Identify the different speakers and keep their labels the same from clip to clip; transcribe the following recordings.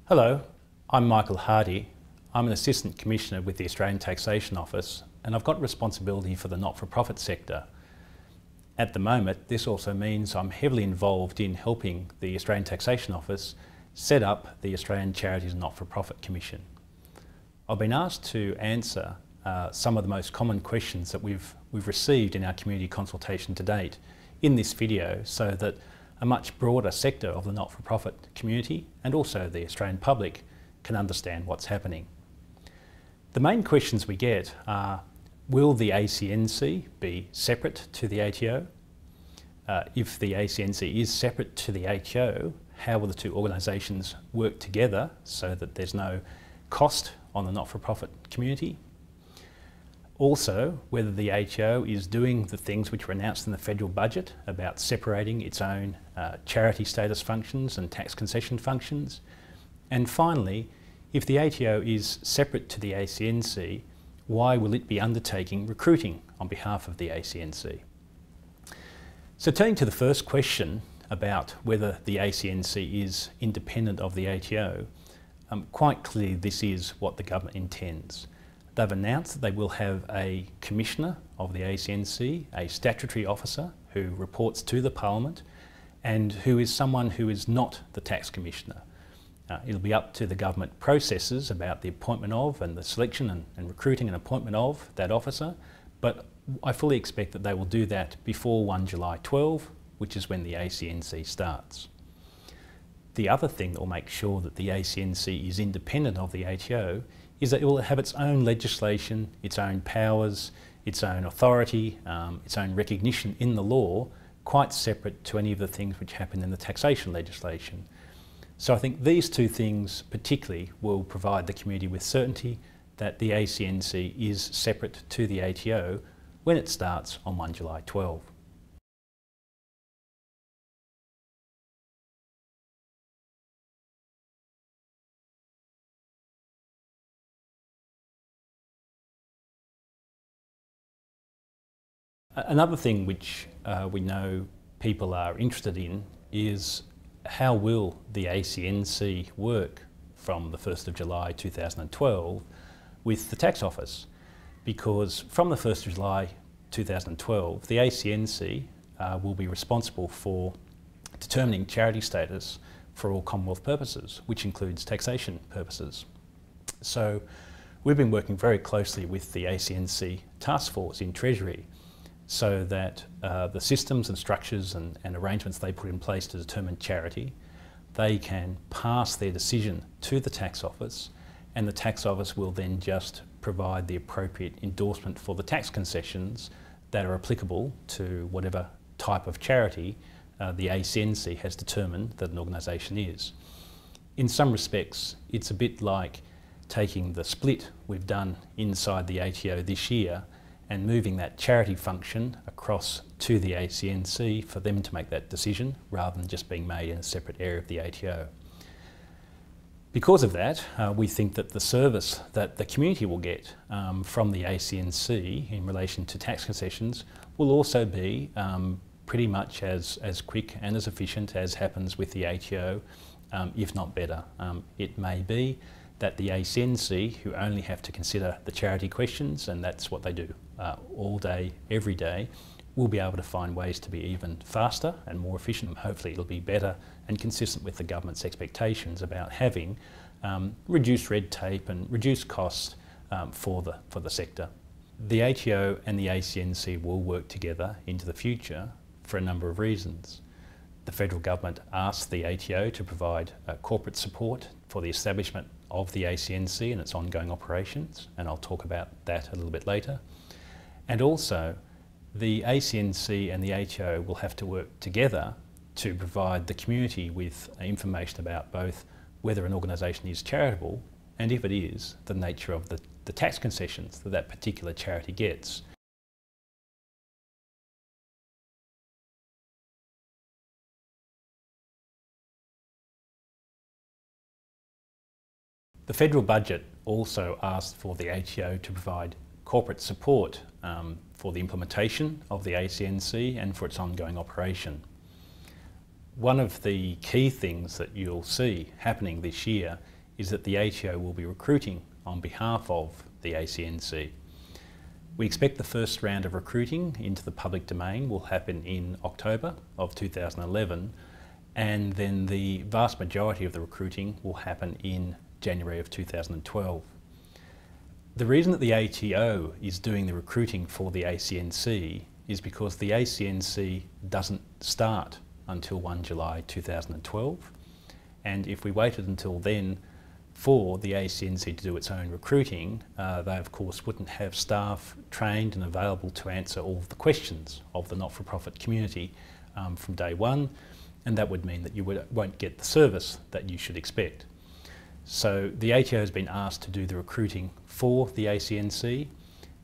Speaker 1: Hello, I'm Michael Hardy. I'm an Assistant Commissioner with the Australian Taxation Office, and I've got responsibility for the not-for-profit sector. At the moment, this also means I'm heavily involved in helping the Australian Taxation Office set up the Australian Charities Not-for-Profit Commission. I've been asked to answer some of the most common questions that we've received in our community consultation to date in this video, so that a much broader sector of the not-for-profit community and also the Australian public can understand what's happening. The main questions we get are, will the ACNC be separate to the ATO? If the ACNC is separate to the ATO, how will the two organisations work together so that there's no cost on the not-for-profit community? Also, whether the ATO is doing the things which were announced in the federal budget about separating its own charity status functions and tax concession functions. And finally, if the ATO is separate to the ACNC, why will it be undertaking recruiting on behalf of the ACNC? So turning to the first question about whether the ACNC is independent of the ATO, quite clearly this is what the government intends. They've announced that they will have a commissioner of the ACNC, a statutory officer who reports to the Parliament and who is someone who is not the tax commissioner. It'll be up to the government processes about the appointment of and the selection and recruiting and appointment of that officer, but I fully expect that they will do that before 1 July 12, which is when the ACNC starts. The other thing that will make sure that the ACNC is independent of the ATO is that it will have its own legislation, its own powers, its own authority, its own recognition in the law, quite separate to any of the things which happen in the taxation legislation. So I think these two things particularly will provide the community with certainty that the ACNC is separate to the ATO when it starts on 1 July 12. Another thing which we know people are interested in is how will the ACNC work from the 1st of July 2012 with the Tax Office? Because from the 1st of July 2012, the ACNC will be responsible for determining charity status for all Commonwealth purposes, which includes taxation purposes. So we've been working very closely with the ACNC task force in Treasury so that the systems and structures and arrangements they put in place to determine charity, they can pass their decision to the Tax Office, and the Tax Office will then just provide the appropriate endorsement for the tax concessions that are applicable to whatever type of charity the ACNC has determined that an organisation is. In some respects, it's a bit like taking the split we've done inside the ATO this year and moving that charity function across to the ACNC for them to make that decision rather than just being made in a separate area of the ATO. Because of that, we think that the service that the community will get from the ACNC in relation to tax concessions will also be pretty much as quick and as efficient as happens with the ATO, if not better. It may be that the ACNC, who only have to consider the charity questions, and that's what they do all day, every day, will be able to find ways to be even faster and more efficient. Hopefully it'll be better and consistent with the government's expectations about having reduced red tape and reduced costs for the sector. The ATO and the ACNC will work together into the future for a number of reasons. The federal government asked the ATO to provide corporate support for the establishment of the ACNC and its ongoing operations, and I'll talk about that a little bit later. And also, the ACNC and the ATO will have to work together to provide the community with information about both whether an organisation is charitable and, if it is, the nature of the tax concessions that that particular charity gets. The federal budget also asked for the ATO to provide corporate support for the implementation of the ACNC and for its ongoing operation. One of the key things that you'll see happening this year is that the ATO will be recruiting on behalf of the ACNC. We expect the first round of recruiting into the public domain will happen in October of 2011, and then the vast majority of the recruiting will happen in January of 2012. The reason that the ATO is doing the recruiting for the ACNC is because the ACNC doesn't start until 1 July 2012, and if we waited until then for the ACNC to do its own recruiting, they of course wouldn't have staff trained and available to answer all of the questions of the not-for-profit community from day one, and that would mean that you won't get the service that you should expect. So the ATO has been asked to do the recruiting for the ACNC,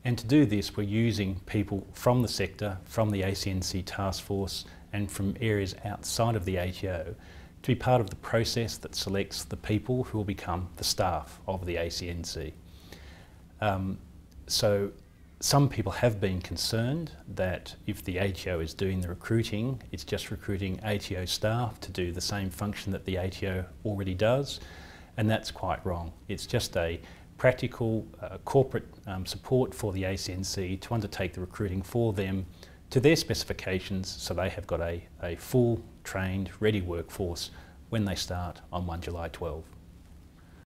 Speaker 1: and to do this we're using people from the sector, from the ACNC task force and from areas outside of the ATO to be part of the process that selects the people who will become the staff of the ACNC. So some people have been concerned that if the ATO is doing the recruiting, it's just recruiting ATO staff to do the same function that the ATO already does, and that's quite wrong. It's just a practical corporate support for the ACNC to undertake the recruiting for them to their specifications, so they have got a full, trained, ready workforce when they start on 1 July 12.